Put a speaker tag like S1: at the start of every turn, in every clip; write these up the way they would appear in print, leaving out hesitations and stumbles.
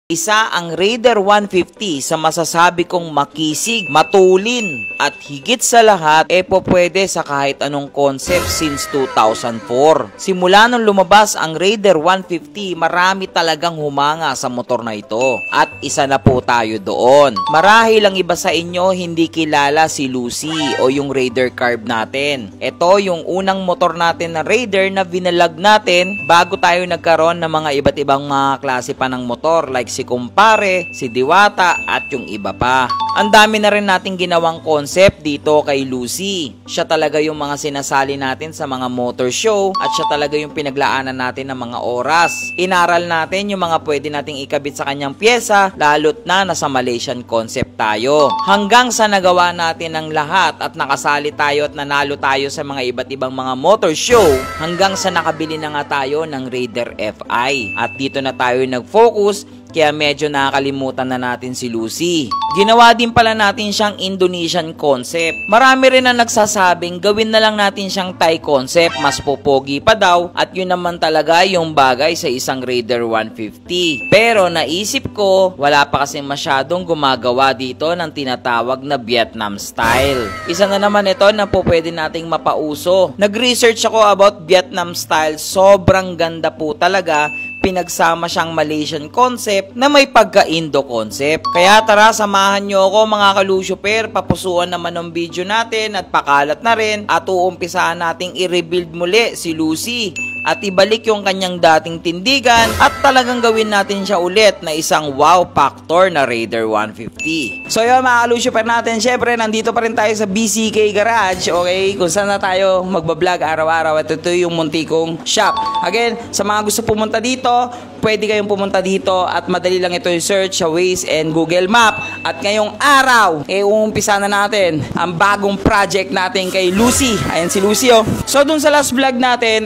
S1: Isa ang Raider 150 sa masasabi kong makisig, matulin, at higit sa lahat, pwede sa kahit anong concept since 2004. Simula nung lumabas ang Raider 150, marami talagang humanga sa motor na ito. At isa na po tayo doon. Marahil ang iba sa inyo hindi kilala si Lucy o yung Raider Carb natin. Ito yung unang motor natin na Raider na vinalag natin bago tayo nagkaroon ng mga iba't ibang mga klase pa ng motor like si Kumpare, si Diwata at yung iba pa. Ang dami na rin nating ginawang concept dito kay Lucy. Siya talaga yung mga sinasali natin sa mga motor show at siya talaga yung pinaglaanan natin ng mga oras. Inaral natin yung mga pwede nating ikabit sa kanyang pyesa lalo't na nasa Malaysian concept tayo. Hanggang sa nagawa natin ang lahat at nakasali tayo at nanalo tayo sa mga iba't ibang mga motor show hanggang sa nakabili na nga tayo ng Raider FI. At dito na tayo nag-focus kaya medyo nakakalimutan na natin si Lucy. Ginawa din pala natin siyang Indonesian concept. Marami rin na nagsasabing gawin na lang natin siyang Thai concept, mas popogi pa daw at yun naman talaga yung bagay sa isang Raider 150. Pero naisip ko, wala pa kasi masyadong gumagawa dito ng tinatawag na Vietnam style. Isa na naman ito na po pwede nating mapauso. Nag-research ako about Vietnam style, sobrang ganda po talaga. Pinagsama siyang Malaysian concept na may pagka-Indo concept. Kaya tara, samahan nyo ako mga kalusyuper, papusuan naman ng video natin at pakalat na rin at uumpisahan nating i-rebuild muli si Lucy at ibalik yung kanyang dating tindigan at talagang gawin natin siya ulit na isang wow factor na Raider 150. So yun mga kalusyuper natin, syempre nandito pa rin tayo sa BCK Garage, okay? Kung saan na tayo magbablog araw-araw at ito yung munti kong shop. Again, sa mga gusto pumunta dito, pwede kayong pumunta dito at madali lang ito i-search sa Waze and Google Map. At ngayong araw, uumpisa na natin ang bagong project natin kay Lucy. Ayan si Lucy oh. So dun sa last vlog natin,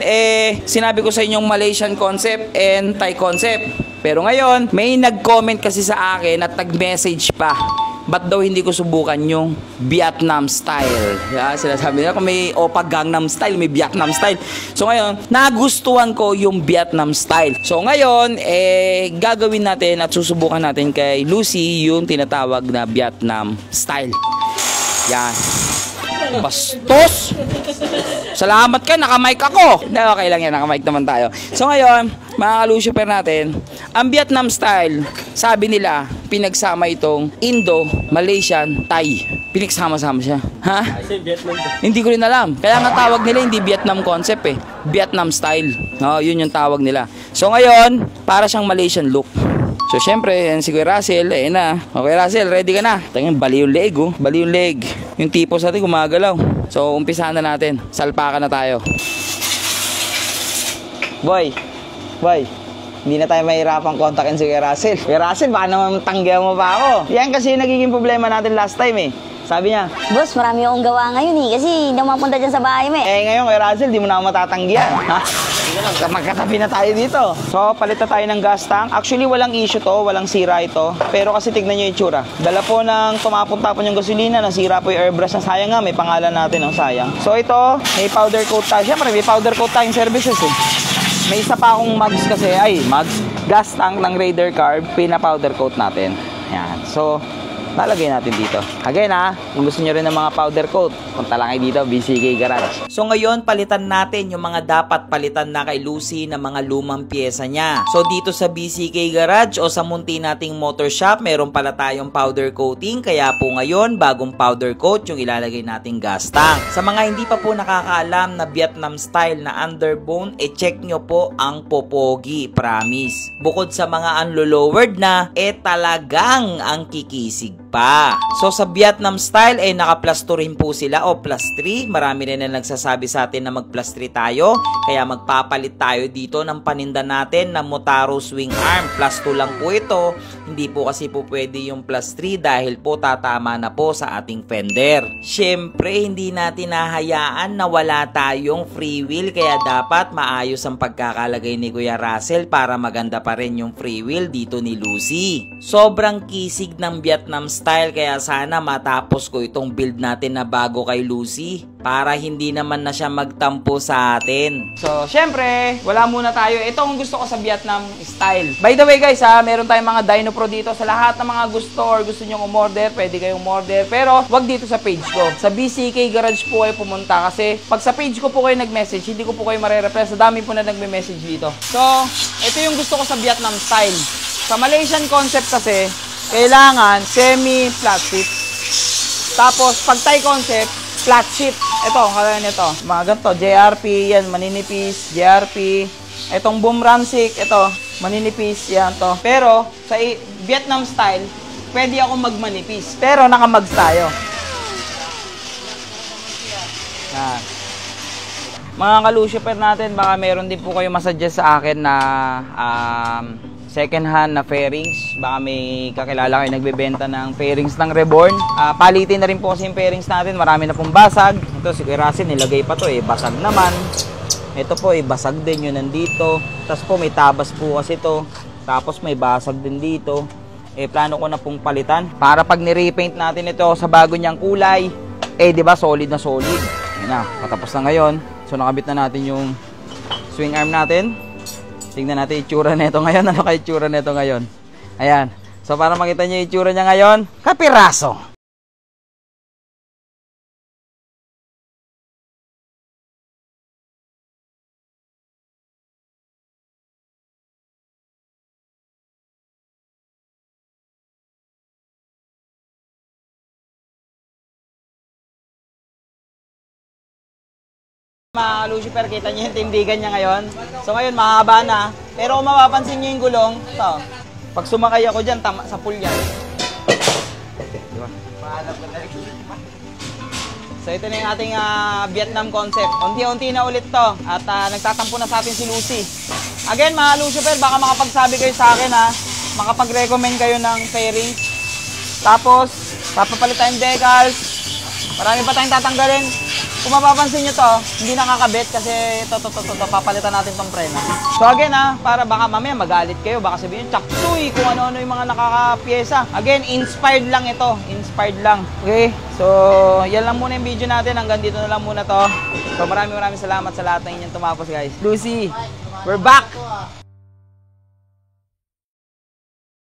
S1: sinabi ko sa inyong Malaysian concept and Thai concept. Pero ngayon, may nag-comment kasi sa akin at nag-message pa. Ba't daw hindi ko subukan yung Vietnam style? Yeah, sinasabi nila kung may Oppa Gangnam style, may Vietnam style. So ngayon, nagustuhan ko yung Vietnam style. So ngayon, gagawin natin at susubukan natin kay Lucy yung tinatawag na Vietnam style. Yan. Bastos! Salamat ka, nakamike ako! Okay lang yan, nakamike naman tayo. So ngayon, mga kalusyuper natin, ang Vietnam style, sabi nila, pinagsama itong Indo, Malaysian, Thai. Pinagsama-sama siya. Ha? Hindi ko rin alam. Kaya nga tawag nila hindi Vietnam concept Vietnam style. Yun yung tawag nila. So ngayon, para siyang Malaysian look. So syempre, yan si Kuya Russell, na. Okay Russell, ready ka na? Tingnan, bali yung leg bali yung leg. Yung tipo sa atin gumagalaw. So umpisahan na natin. Salpakan na tayo. Boy, hindi na tayo mahirapang kontakin si Kuya Russell. Kuya Russell, baka naman tanggihan mo pa ako. Yan kasi nagiging problema natin last time Sabi niya,
S2: boss, marami akong gawa ngayon kasi hindi ako mapunta dyan sa bahay mo
S1: ngayon Kuya Russell, di mo na ako matatanggihan. Ha? Magkatabi na tayo dito. So, palit na tayo ng gas tank. Actually, walang issue to, walang sira ito. Pero kasi tignan nyo yung itsura. Dala po ng tumapon-tapon yung gasolina, nasira po yung airbrush na sayang nga, may pangalan natin ang sayang. So, ito, may powder coat tayo. Siyempre, may powder coat tayong services May isa pa akong mags kasi, gas tank ng Raider Carb, pina-powder coat natin. Yan. So, lalagay natin dito. Again kung gusto nyo rin ng mga powder coat, punta lang kayo dito, BCK Garage. So ngayon, palitan natin yung mga dapat palitan na kay Lucy na mga lumang pyesa niya. So dito sa BCK Garage o sa munti nating motor shop, meron pala tayong powder coating. Kaya po ngayon, bagong powder coat yung ilalagay nating gas tank. Sa mga hindi pa po nakakaalam na Vietnam style na underbone, check nyo po ang popogi, promise. Bukod sa mga unlowered na, talagang ang kikisig pa. So sa Vietnam style naka-plus 2 rin po sila o plus 3. Marami rin na nagsasabi sa atin na mag plus 3 tayo. Kaya magpapalit tayo dito ng paninda natin na Motaro swing arm. Plus 2 lang po ito. Hindi po kasi po pwede yung plus 3 dahil po tatama na po sa ating fender. Syempre hindi natin nahayaan na wala tayong free wheel kaya dapat maayos ang pagkakalagay ni Kuya Russell para maganda pa rin yung free wheel dito ni Lucy. Sobrang kisig ng Vietnam style style, kaya sana matapos ko itong build natin na bago kay Lucy para hindi naman na siya magtampo sa atin. So, syempre, wala muna tayo. Ito ang gusto ko sa Vietnam style. By the way guys meron tayong mga Dino Pro dito. Sa lahat ng mga gusto or gusto nyong umorder, pwede kayong umorder. Pero, wag dito sa page ko. Sa BCK Garage po kayo pumunta kasi pag sa page ko po kayo nag-message, hindi ko po kayo marereply. Sa dami po na nagme-message dito. So, ito yung gusto ko sa Vietnam style. Sa Malaysian concept kasi, kailangan semi-flat seat. Tapos, pag Thai concept, flat seat. Ito, kaya nito. Mga ganito, JRP, yan, maninipis, JRP. Itong boom ransik, ito, maninipis, yan to. Pero, sa Vietnam style, pwede ako magmanipis. Pero, nakamags tayo. Yan. Mga ka-Lucifer natin, baka meron din po kayo masuggest sa akin na second hand na fairings. Baka may kakilala kayo nagbebenta ng fairings ng Reborn. Palitin na rin po kasi yung fairings natin. Marami na pong basag. Ito si Kuya Russell, nilagay pa to basag naman. Ito po basag din yun nandito. Tapos po may tabas po kasi to. Tapos may basag din dito. Plano ko na pong palitan. Para pag ni-repaint natin ito sa bago niyang kulay, di ba solid na solid. Ayan na, patapos na ngayon. So nakabit na natin yung swing arm natin. Tingnan natin yung itsura nito ngayon. Ano kaya itsura nito ngayon? Ayan. So, para makita nyo yung itsura niya ngayon, kapiraso! Mga Lucifer, kita nyo yung tindigan niya ngayon. So ngayon, mahaba na. Pero kung mapapansin nyo yung gulong, ito. Pag sumakay ako dyan, tama sa pool yan. Diba? So ito na yung ating Vietnam concept. Unti-unti na ulit to. At nagtatampo na sa atin si Lucy. Again, mga Lucifer, baka makapagsabi kayo sa akin makapag-recommend kayo ng fairings. Tapos, papapalitan yung decals. Marami pa tayong tatanggalin. Kung mapapansin nyo to, hindi nakakabit kasi ito, papalitan natin tong preno. So again para baka mamaya magalit kayo, baka sabihin nyo, chaksuy, kung ano-ano yung mga nakakapyesa. Again, inspired lang ito, inspired lang. Okay, so yan lang muna yung video natin, hanggang dito na lang muna to. So maraming salamat sa lahat ng inyong tumapos guys. Lucy, we're back!